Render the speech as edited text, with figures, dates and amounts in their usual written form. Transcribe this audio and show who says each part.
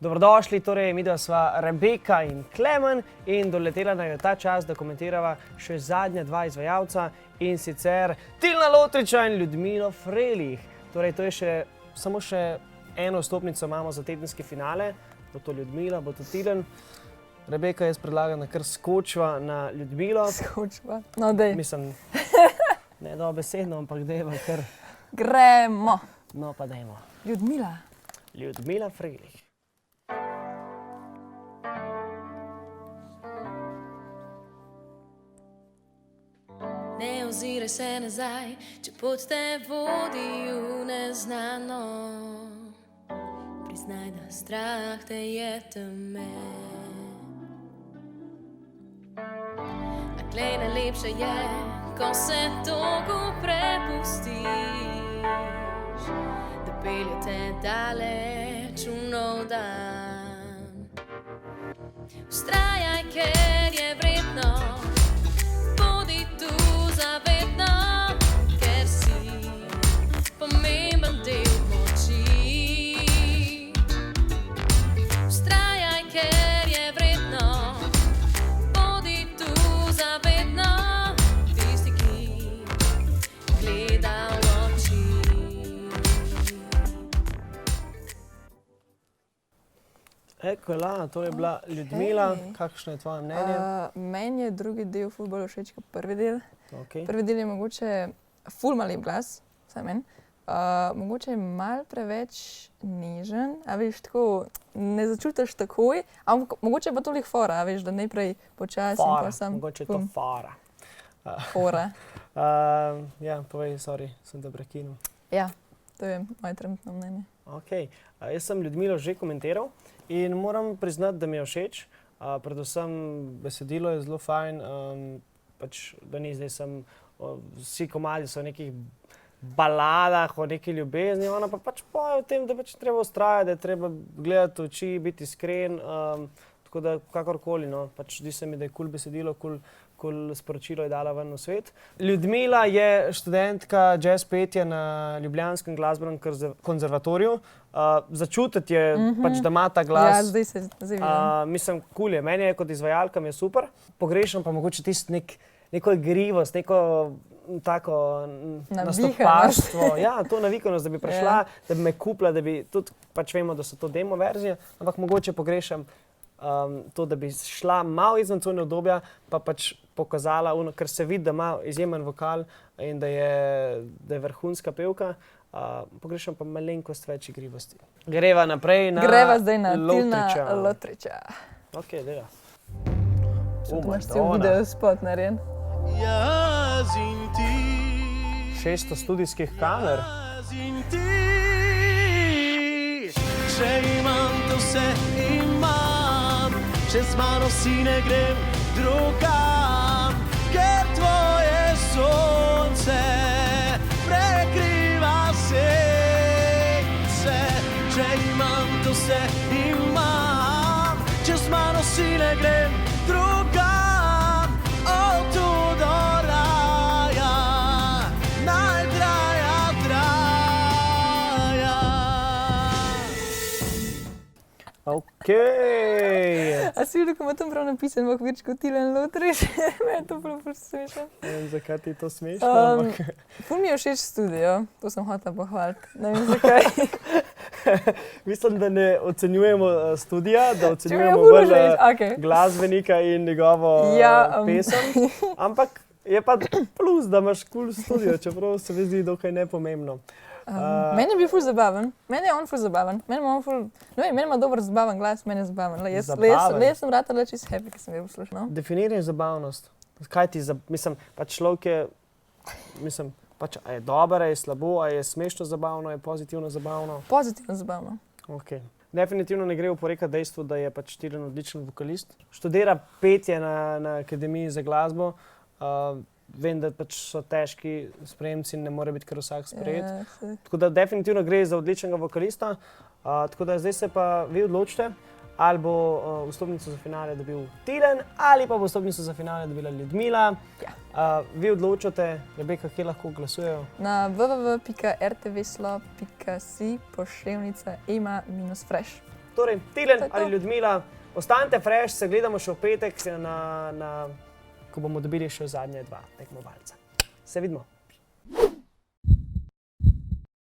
Speaker 1: Dobrodošli, torej midva sva Rebeka in Klemen in doletela nam je ta čas, da komentirava še zadnja dva izvajalca in sicer Tilna Lotriča in Ljudmilo Frelih. Torej, to je samo še eno stopnico imamo za tedenski finale, bo to Ljudmila, bo to Tilen. Rebeka, jaz predlagam, da kar skočiva na Ljudmilo.
Speaker 2: Skočiva? No, dej.
Speaker 1: Mislim, ne dobesedno, ampak dejva kar...
Speaker 2: Gremo.
Speaker 1: No, pa dejmo.
Speaker 2: Ljudmila.
Speaker 1: Ljudmila Frelih.
Speaker 3: Ne oziraj se nazaj, če pot te vodi v neznano. Priznaj, da strah te je temen. A glej, najlepše je, ko se togo prepustiš, da pelje te daleč v nov dan. Vztrajaj, ker je vredno, bodi tu zavedno, ker si pomemben del moči. Vztrajaj, ker je vredno, bodi tu zavedno, tisti, ki gleda v oči.
Speaker 1: Ekola, to je bila Ljudmila. Kakšno je tvoje mnenje?
Speaker 2: Meni je drugi del ful bolj všeč kot prvi del.
Speaker 1: Okay.
Speaker 2: Prvi del je mogoče ful ima lep glas, vsaj meni. Mogoče je malo preveč nežen, a veš, tako ne začutiš takoj, ampak mogoče je pa toliko fora, a veš, da najprej počasi in pa sam...
Speaker 1: Mogoče je to fora.
Speaker 2: Fora.
Speaker 1: Ja, povej, sorry, sem te prekinil.
Speaker 2: Ja, to je moje trenutno mnenje.
Speaker 1: Okay. Jaz sem Ljudmilo že komentiral in moram priznati, da mi je všeč. Predvsem besedilo je zelo fajn, pač, da ni zdaj vsi komadi so v nekih baladah, o neki ljubezni, ona pa pač poje o tem, da pač treba vztrajati, da je treba gledati v oči, biti iskren, tako da kakorkoli, no, pač zdi se mi, da je kul besedilo, kul sporočilo je dala ven v svet. Ljudmila je študentka jazz petja na ljubljanskem glasbenem konzervatoriju. Začutiti je pač, da ima ta glas.
Speaker 2: Ja, zdaj se vidim.
Speaker 1: Mislim, kul je. Meni je kot izvajalka mi je super. Pogrešam pa mogoče tisto neko igrivost, neko tako nastopaštvo. Ja, to navikanost, da bi prišla, da bi me kupila, da bi tudi, pač vemo, da so to demo verzije, ampak mogoče pogrešam to, da bi šla malo izven cone obdobja, pa pač pokazala, ker se vidi, da ima izjemen vokal in da je vrhunska pevka. Pogrešam pa malenkost več igrivosti. Greva naprej na Lotriča.
Speaker 2: Greva zdaj na Tilna Lotriča.
Speaker 1: Ok, dela.
Speaker 2: Tu imaš cel video spot narejen.
Speaker 4: Jaz in ti.
Speaker 1: 600 studijskih kamer.
Speaker 4: Jaz in ti. Če imam to vse, imam. Če z mano si ne grem drugam, ker tvoje sonce prekriva sence. Če imam to vse, imam. Če z mano si ne grem drugam, od tu do raja, najdraja draja.
Speaker 1: Okej.
Speaker 2: A si videl, ko ima tam prav napisan v okvirčku Tilen Lotrič? Me je to prav smešno.
Speaker 1: Ne vem, zakaj ti je to smešno, ampak...
Speaker 2: Ful mi je všeč studio, to sem hotela pohvaliti. Ne vem zakaj.
Speaker 1: Mislim, da ne ocenjujemo studija, da ocenjujemo
Speaker 2: ful
Speaker 1: bolj
Speaker 2: všeč, okej.
Speaker 1: glasbenika in njegovo pesem. Ampak je pa plus, da imaš kul studio, čeprav se mi zdi dokaj nepomembno.
Speaker 2: Meni je bil ful zabaven, meni je on ful zabaven, meni ima dober zabaven glas, meni je zabaven. Jaz sem ratala čisto happy, ko sem ga poslušala.
Speaker 1: Definiraj zabavnost. Kaj ti, mislim, pač človek je, mislim, pač a je dobro, a je slabo, a je smešno zabavno, a je pozitivno zabavno?
Speaker 2: Pozitivno zabavno.
Speaker 1: Ok. Definitivno ne gre oporekati dejstvu, da je pač Tilen odličen vokalist. Študira petje na Akademiji za glasbo. Vem, da pač so težki sprejemci in ne more biti kar vsak sprejet. Tako da definitivno gre za odličnega vokalista. Tako da zdaj se pa vi odločite, ali bo vstopnico za finale dobil Tilen, ali pa bo vstopnico za finale dobila Ljudmila. Vi odločate, Rebeka, kje lahko glasujejo?
Speaker 2: Na www.rtvslo.si /ema-fresh.
Speaker 1: Torej, Tilen
Speaker 2: To je to.
Speaker 1: ali Ljudmila, ostanite fresh, se gledamo še v petek, ko bomo dobili še zadnje dva tekmovalca. Se vidimo.